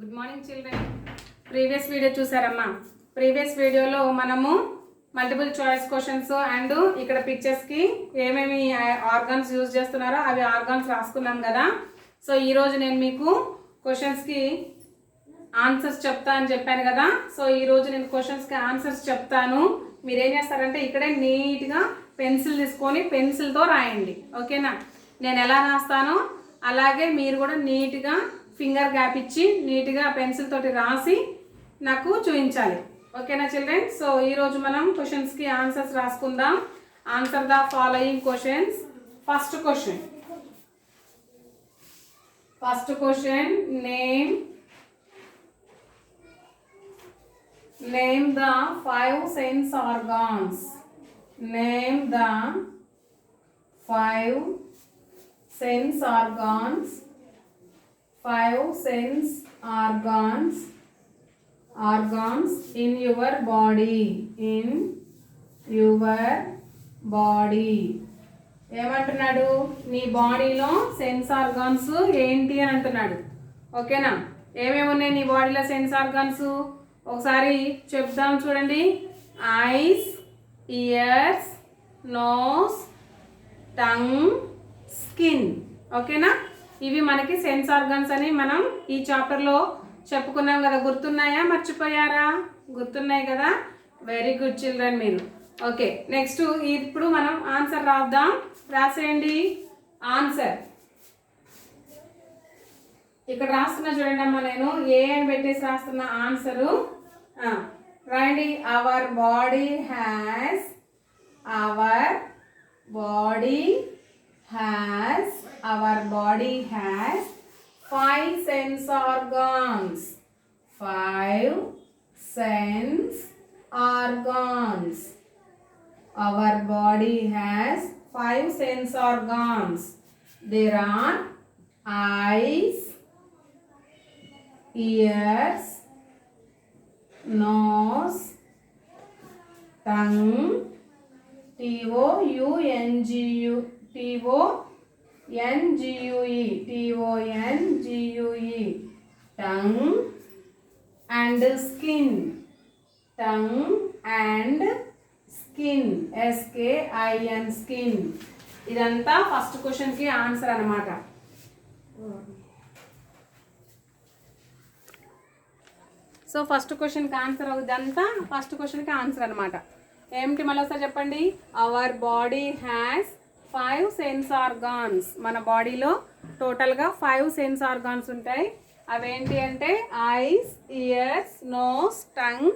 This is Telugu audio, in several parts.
Good morning children. Previous video చూసారమ్మా. ప్రీవియస్ వీడియోలో మనము మల్టిపుల్ చాయిస్ క్వశ్చన్స్ అండ్ ఇక్కడ పిక్చర్స్కి ఏమేమి ఆర్గాన్స్ యూజ్ చేస్తున్నారో అవి ఆర్గాన్స్ రాసుకున్నాం కదా. సో ఈరోజు నేను మీకు క్వశ్చన్స్కి ఆన్సర్స్ చెప్తా అని చెప్పాను కదా. సో ఈరోజు నేను క్వశ్చన్స్కి ఆన్సర్స్ చెప్తాను. మీరు ఏం చేస్తారంటే ఇక్కడే నీట్గా పెన్సిల్ తీసుకొని పెన్సిల్తో రాయండి, ఓకేనా. నేను ఎలా రాస్తానో అలాగే మీరు కూడా నీట్గా ఫింగర్ గ్యాప్ ఇచ్చి నీట్గా పెన్సిల్ తోటి రాసి నాకు చూపించాలి, ఓకేనా చిల్డ్రన్. సో ఈరోజు మనం క్వశ్చన్స్కి ఆన్సర్స్ రాసుకుందాం. Answer the following questions. First question name the 5 sense organs. Name the 5 sense organs. 5 sense organs in your body. ఏమంటున్నాడు? నీ బాడీలో సెన్స్ ఆర్గాన్స్ ఏంటి అని అంటున్నాడు, ఓకేనా. ఏమేమి ఉన్నాయి నీ బాడీలో సెన్స్ ఆర్గాన్స్? ఒకసారి చెప్దాం చూడండి. Eyes, ears, nose, tongue, skin, ఓకేనా. ఇవి మనకి సెన్స్ ఆర్గాన్స్ అని మనం ఈ చాప్టర్లో చెప్పుకున్నాం కదా. గుర్తున్నాయా, మర్చిపోయారా? గుర్తున్నాయి కదా. వెరీ గుడ్ చిల్డ్రన్ మీరు. ఓకే, నెక్స్ట్ ఇప్పుడు మనం ఆన్సర్ రాద్దాం. రాసేయండి ఆన్సర్. ఇక్కడ రాస్తున్నా చూడండి అమ్మా, నేను ఏ అని పెట్టేసి రాస్తున్నా ఆన్సరు. రాయండి. Hour body has 5 sense organs. 5 sense organs. Our body has 5 sense organs. There are eyes, ears, nose, tongue, T-O-N-G-U-E, tongue, and skin. S-K-I-N, skin. ఇదంతా ఫస్ట్ క్వశ్చన్కి ఆన్సర్ అన్నమాట. సో ఫస్ట్ క్వశ్చన్కి ఆన్సర్ ఇదంతా ఫస్ట్ క్వశ్చన్కి ఆన్సర్ అనమాట. ఏమిటి మళ్ళీ ఒకసారి చెప్పండి. Our body has 5 sense organs. మన బాడీలో టోటల్గా 5 సెన్స్ ఆర్గాన్స్ ఉంటాయి. అవేంటి అంటే eyes, ears, nose, tongue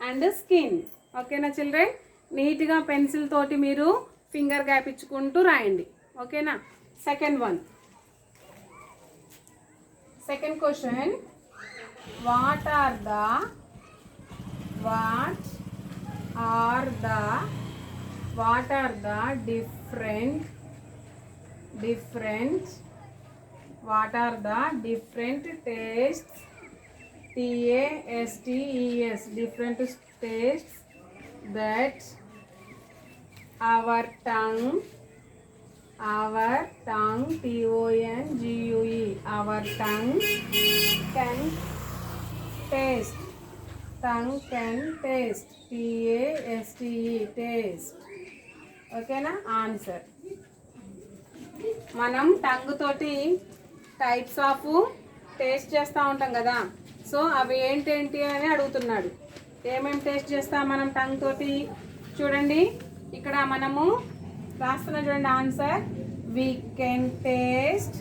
and skin, ఓకేనా చిల్డ్రన్. నీట్గా పెన్సిల్ తోటి మీరు ఫింగర్ గ్యాప్ ఇచ్చుకుంటూ రాయండి, ఓకేనా. Second question. What are the different tastes, T-A-S-T-E-S, different tastes that our tongue, T-O-N-G-U-E, our tongue can taste. T-A-S-T-E, taste, ఓకేనా. ఆన్సర్. మనం టంగ్ తోటి టైప్స్ ఆఫ్ టేస్ట్ చేస్తూ ఉంటాం కదా. సో అవి ఏంటేంటి అని అడుగుతున్నాడు. ఏమేమి టేస్ట్ చేస్తాం మనం టంగ్ తోటి? చూడండి ఇక్కడ మనము రాస్తున్నాం చూడండి ఆన్సర్. వీ కెన్ టేస్ట్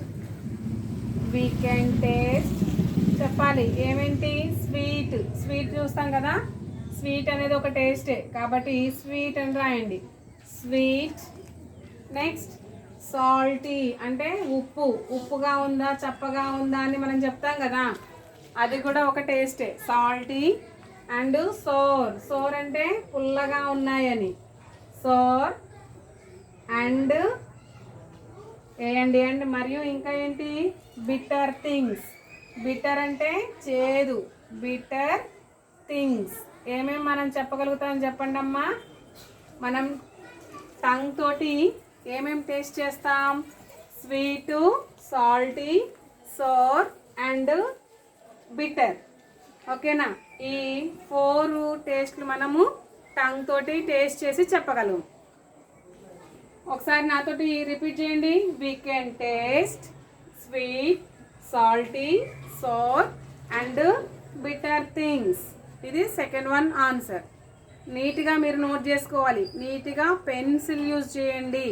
చెప్పాలి. ఏమేంటి? స్వీట్ చూస్తాం కదా. స్వీట్ అనేది ఒక టేస్టే కాబట్టి స్వీట్ అని రాయండి. స్వీట్. నెక్స్ట్ సాల్టీ అంటే ఉప్పుగా ఉందా చప్పగా ఉందా అని మనం చెప్తాం కదా, అది కూడా ఒక టేస్టే, సాల్టీ. అండ్ సోర్ అంటే పుల్లగా ఉన్నాయని, సోర్. అండ్ మరియు ఇంకా ఏంటి? Bitter things. బిటర్ అంటే చేదు, బిటర్ థింగ్స్. ఏమేమి మనం చెప్పగలుగుతాం చెప్పండి అమ్మా. మనం టంగ్ తోటి ఏమేమి టేస్ట్ చేస్తాం? Sweet, salty, sour and bitter. ఓకేనా? ఈ 4 టేస్ట్లు మనము టంగ్ తోటి టేస్ట్ చేసి చెప్పగలము. ఒకసారి నాతోటి రిపీట్ చేయండి. We can taste sweet, salty, sour and bitter things. ఇది సెకండ్ వన్ ఆన్సర్. నీట్గా మీరు నోట్ చేసుకోవాలి. నీట్గా పెన్సిల్ యూజ్ చేయండి,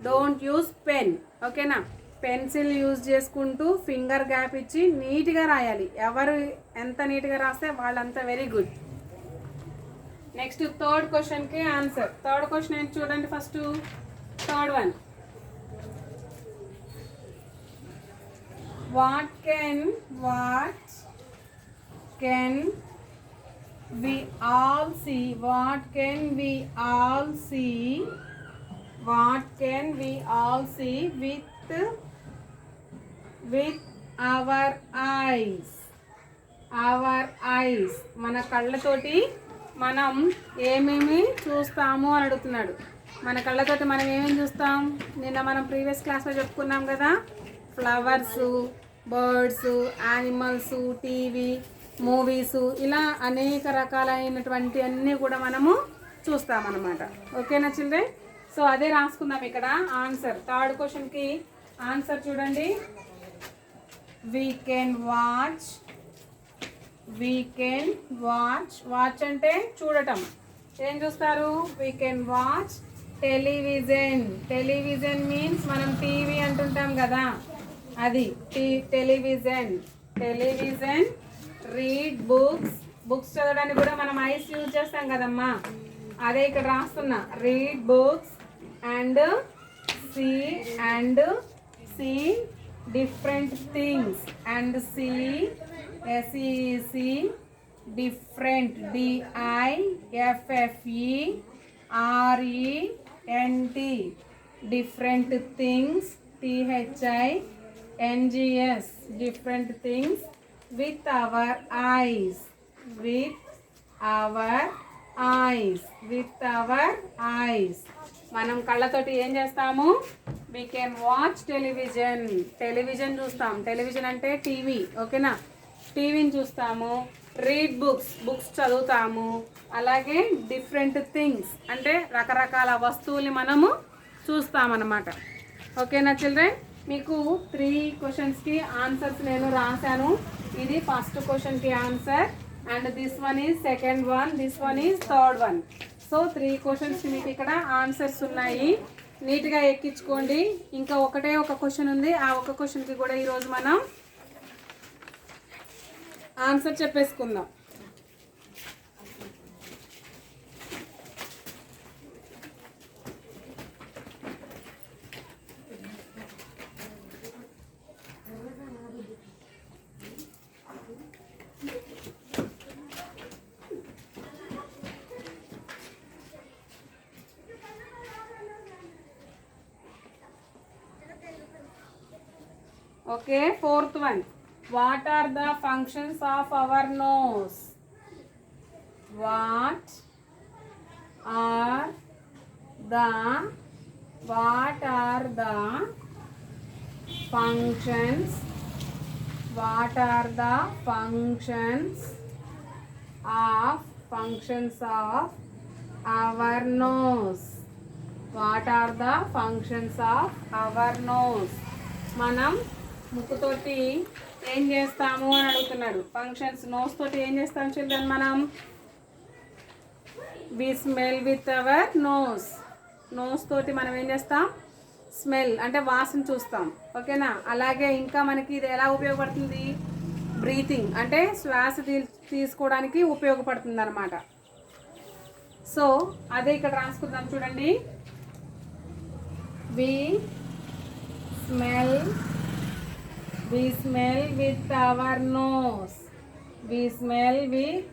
డోంట్ యూజ్ పెన్. ఓకేనా? పెన్సిల్ యూజ్ చేసుకుంటూ ఫింగర్ గ్యాప్ ఇచ్చి నీట్గా రాయాలి. ఎవరు ఎంత నీట్గా రాస్తే వాళ్ళంతా వెరీ గుడ్. నెక్స్ట్ థర్డ్ క్వశ్చన్కి ఆన్సర్. థర్డ్ క్వశ్చన్ ఏంటి చూడండి. First third one. What can we all see? What can we all see? What can we all see with our eyes? Our eyes. మన కళ్ళతోటి మనం ఏమేమి చూస్తాము అని అడుగుతున్నాడు. మన కళ్ళతోటి మనం ఏమేమి చూస్తాం? నిన్న మనం ప్రీవియస్ క్లాస్లో చెప్పుకున్నాం కదా. Flowers, birds, animals, TV, movies, ఇలా అనేక రకాలైనటువంటి అన్నీ కూడా మనము చూస్తామన్నమాట. ఓకేనా చిల్డ్రన్? సో అదే రాసుకుందాం ఇక్కడ ఆన్సర్. థర్డ్ క్వశ్చన్కి ఆన్సర్ చూడండి. We can watch. వాచ్ అంటే చూడటం. ఏం చూస్తారు? We can watch television. Television means మనం టీవీ అంటుంటాం కదా, అది టెలివిజన్. రీడ్ బుక్స్ చదవడానికి కూడా మనం ఐస్ యూజ్ చేస్తాం కదమ్మా, అదే ఇక్కడ రాస్తున్నా. Read books and see different things and see different DIFFERENT different things THINGS different things with our eyes. మనం కళ్ళతోటి ఏం చేస్తాము? we can watch టెలివిజన్ చూస్తాం. టెలివిజన్ అంటే టీవీ. ఓకేనా? టీవీని చూస్తాము. రీడ్ బుక్స్ చదువుతాము. అలాగే డిఫరెంట్ థింగ్స్ అంటే రకరకాల వస్తువుల్ని మనము చూస్తామన్నమాట. ఓకేనా చిల్డ్రన్? మీకు 3 క్వశ్చన్స్కి ఆన్సర్స్ నేను రాశాను. ఇది ఫస్ట్ క్వశ్చన్కి answer and this one is second one, this one is third one. So 3 questions మీకు ఇక్కడ ఆన్సర్స్ ఉన్నాయి. నీట్గా ఎక్కించుకోండి. ఇంకా ఒక క్వశ్చన్ ఉంది. ఆ ఒక క్వశ్చన్కి కూడా ఈరోజు మనం answer చెప్పేసుకుందాం. Okay, fourth one. What are the functions of our nose? What are the functions? What are the functions of our nose? What are the functions of our nose? మనం ముక్కుతోటి ఏం చేస్తాము అని అడుగుతున్నాడు. ఫంక్షన్స్. నోస్ తోటి ఏం చేస్తాం చిల్డ్రన్? మనం వి స్మెల్ విత్ అవర్ నోస్ తోటి మనం ఏం చేస్తాం? స్మెల్ అంటే వాసన చూస్తాం. ఓకేనా? అలాగే ఇంకా మనకి ఇది ఎలా ఉపయోగపడుతుంది? బ్రీతింగ్ అంటే శ్వాస తీసుకోవడానికి ఉపయోగపడుతుంది అన్నమాట. సో అదే ఇక్కడ రాసుకుందాం చూడండి. వి smell with our nose. We smell with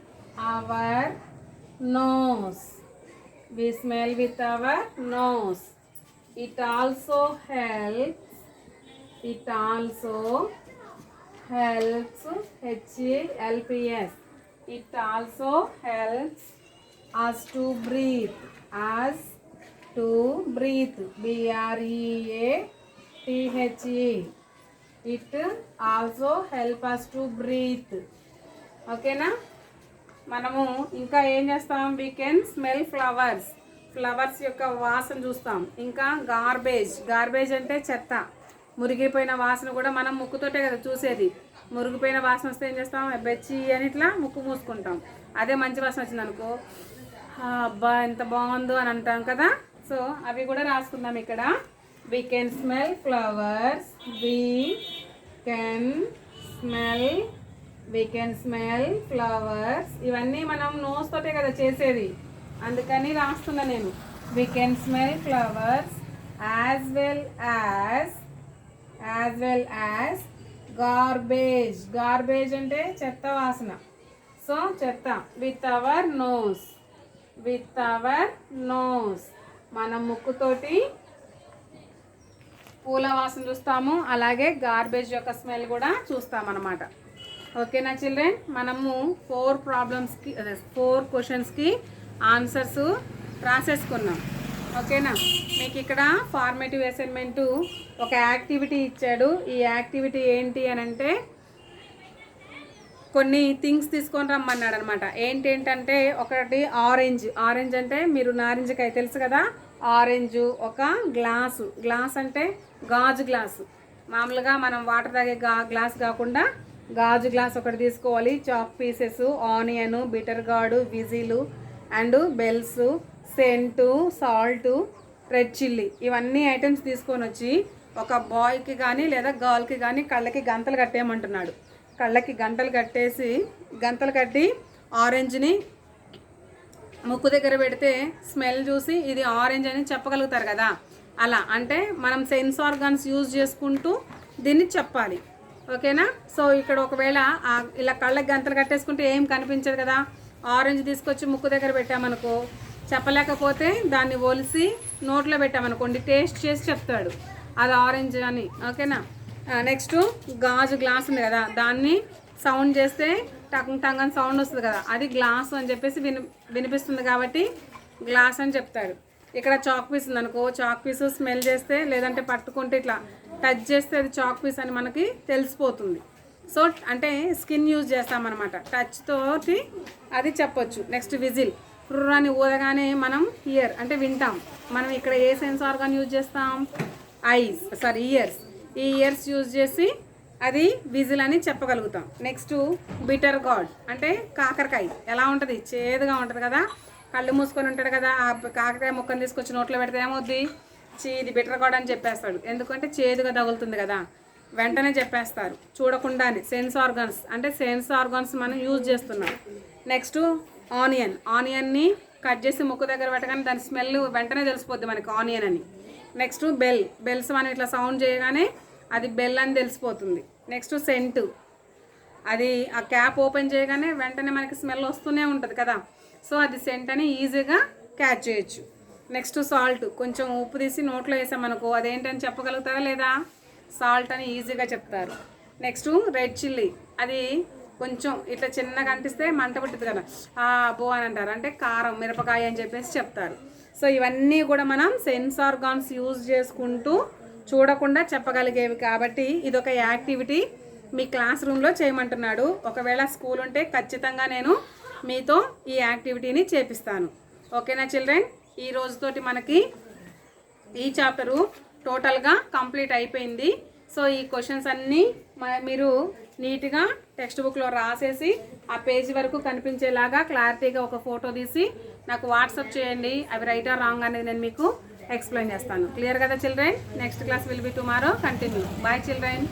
our nose. It also helps HELPS. It also helps us to breathe. BREATHE. It also help us to breathe. ఓకేనా. మనము ఇంకా ఏం చేస్తాం, we can smell flowers, flowers యొక్క వాసన చూస్తాం. ఇంకా గార్బేజ్ అంటే చెత్త, మురిగిపోయిన వాసన కూడా మనం ముక్కుతోటే కదా చూసేది. మురిగిపోయిన వాసన వస్తే ఏం చేస్తాం, బెచ్చి అని ఇట్లా ముక్కు మూసుకుంటాం. అదే మంచి వాసన వచ్చింది అనుకో, అబ్బా ఎంత బాగుందో అని అంటాం కదా. సో అవి కూడా రాసుకుందాం ఇక్కడ. We can smell flowers, we can smell flowers. ఇవన్నీ మనం నోస్ తోటే కదా చేసేది, అందుకని రాస్తున్నా నేను. We can smell flowers as well as garbage అంటే చెత్త వాసన. సో చెత్త విత్ అవర్ నోస్ మనం ముక్కుతోటి పూల వాసన చూస్తాము, అలాగే గార్బేజ్ యొక్క స్మెల్ కూడా చూస్తాం అన్నమాట. ఓకేనా చిల్డ్రన్. మనము 4 క్వశ్చన్స్కి ఆన్సర్స్ రాసేసుకున్నాం. ఓకేనా. మీకు ఇక్కడ ఫార్మేటివ్ అసైన్మెంట్ ఒక యాక్టివిటీ ఇచ్చాడు. ఈ యాక్టివిటీ ఏంటి అని అంటే కొన్ని థింగ్స్ తీసుకొని రమ్మన్నాడు అనమాట. ఏంటంటే ఒకటి ఆరెంజ్ అంటే మీరు నారింజకాయ తెలుసు కదా. ఆరెంజ్ ఒక గ్లాస్ అంటే గాజు గ్లాసు. మామూలుగా మనం వాటర్ తాగే గ్లాస్ కాకుండా గాజు గ్లాస్ ఒకటి తీసుకోవాలి. Chalk pieces, onion, bitter gourd, whistle and bells, scent, salt, red chilli, ఇవన్నీ ఐటమ్స్ తీసుకొని వచ్చి ఒక బాయ్కి కానీ లేదా గర్ల్కి కానీ కళ్ళకి గంతలు కట్టేయమంటున్నాడు. కళ్ళకి గంటలు కట్టి ఆరెంజ్ని ముక్కు దగ్గర పెడితే స్మెల్ చూసి ఇది ఆరెంజ్ అని చెప్పగలుగుతారు కదా. అలా అంటే మనం సెన్స్ ఆర్గాన్స్ యూజ్ చేసుకుంటూ దీన్ని చెప్పాలి. ఓకేనా. సో ఇక్కడ ఒకవేళ ఇలా కళ్ళకి గంతలు కట్టేసుకుంటే ఏం కనిపించదు కదా. ఆరెంజ్ తీసుకొచ్చి ముక్కు దగ్గర పెట్టామనుకో, చెప్పలేకపోతే దాన్ని ఒలిసి నోట్లో పెట్టామనుకోండి, టేస్ట్ చేసి చెప్తాడు అది ఆరెంజ్ అని. ఓకేనా. నెక్స్ట్ గాజు గ్లాస్ ఉంది కదా, దాన్ని సౌండ్ చేస్తే టంగ్ అని సౌండ్ వస్తుంది కదా, అది గ్లాస్ అని చెప్పేసి వినిపిస్తుంది కాబట్టి గ్లాస్ అని చెప్తాడు. ఇక్కడ చాక్ పీస్ ఉంది అనుకో, చాక్ పీస్ స్మెల్ చేస్తే లేదంటే పట్టుకుంటే ఇట్లా టచ్ చేస్తే అది చాక్ పీస్ అని మనకి తెలిసిపోతుంది. సో అంటే స్కిన్ యూజ్ చేస్తామన్నమాట, టచ్ తోటి అది చెప్పొచ్చు. నెక్స్ట్ విజిల్, అని ఊదగానే మనం ఇయర్ అంటే వింటాం. మనం ఇక్కడ ఏ సెన్స్ ఆర్గాన్ యూజ్ చేస్తాం, ఇయర్స్. ఈ ఇయర్స్ యూజ్ చేసి అది విజిల్ అని చెప్పగలుగుతాం. నెక్స్ట్ బిటర్ గార్డ్ అంటే కాకరకాయ ఎలా ఉంటుంది, చేదుగా ఉంటుంది కదా. కళ్ళు మూసుకొని ఉంటాడు కదా, ఆ కాకరకాయ ముక్కను తీసుకొచ్చి నోట్లో పెడితే ఏమవుద్ది, ఇది బిటర్ గార్డ్ అని చెప్పేస్తాడు. ఎందుకంటే చేదుగా తగులుతుంది కదా, వెంటనే చెప్పేస్తారు చూడకుండానే. సెన్స్ ఆర్గాన్స్ మనం యూజ్ చేస్తున్నాం. నెక్స్ట్ ఆనియన్ని కట్ చేసి ముక్కు దగ్గర పెట్టగానే దాని స్మెల్ వెంటనే తెలిసిపోద్ది మనకి ఆనియన్ అని. నెక్స్ట్ బెల్స్ మనం ఇట్లా సౌండ్ చేయగానే అది బెల్ అని తెలిసిపోతుంది. నెక్స్ట్ సెంటు, అది ఆ క్యాప్ ఓపెన్ చేయగానే వెంటనే మనకి స్మెల్ వస్తూనే ఉంటుంది కదా, సో అది సెంట్ అని ఈజీగా క్యాచ్ చేయొచ్చు. నెక్స్ట్ సాల్ట్, కొంచెం ఉప్పు తీసి నోట్లో వేసామనుకో అదేంటని చెప్పగలుగుతారా లేదా, సాల్ట్ అని ఈజీగా చెప్తారు. నెక్స్ట్ రెడ్ చిల్లీ, అది కొంచెం ఇట్లా చిన్నగా అంటిస్తే మంట పుట్టింది కదా, బో అని అంటారు, అంటే కారం, మిరపకాయ అని చెప్పేసి చెప్తారు. సో ఇవన్నీ కూడా మనం సెన్స్ ఆర్గాన్స్ యూజ్ చేసుకుంటూ చూడకుండా చెప్పగలిగేవి కాబట్టి ఇదొక యాక్టివిటీ మీ క్లాస్ రూమ్లో చేయమంటున్నాడు. ఒకవేళ స్కూల్ ఉంటే ఖచ్చితంగా నేను మీతో ఈ యాక్టివిటీని చేపిస్తాను. ఓకేనా చిల్డ్రన్. ఈ రోజుతోటి మనకి ఈ చాప్టరు టోటల్గా కంప్లీట్ అయిపోయింది. సో ఈ క్వశ్చన్స్ అన్నీ మీరు నీట్గా టెక్స్ట్ బుక్లో రాసేసి ఆ పేజీ వరకు కనిపించేలాగా క్లారిటీగా ఒక ఫోటో తీసి నాకు వాట్సాప్ చేయండి. అవి రైట్ ఆర్ రాంగ్ అనేది నేను మీకు ఎక్స్ప్లెయిన్ చేస్తాను. క్లియర్ కదా children. Next class will be tomorrow. Continue. Bye children.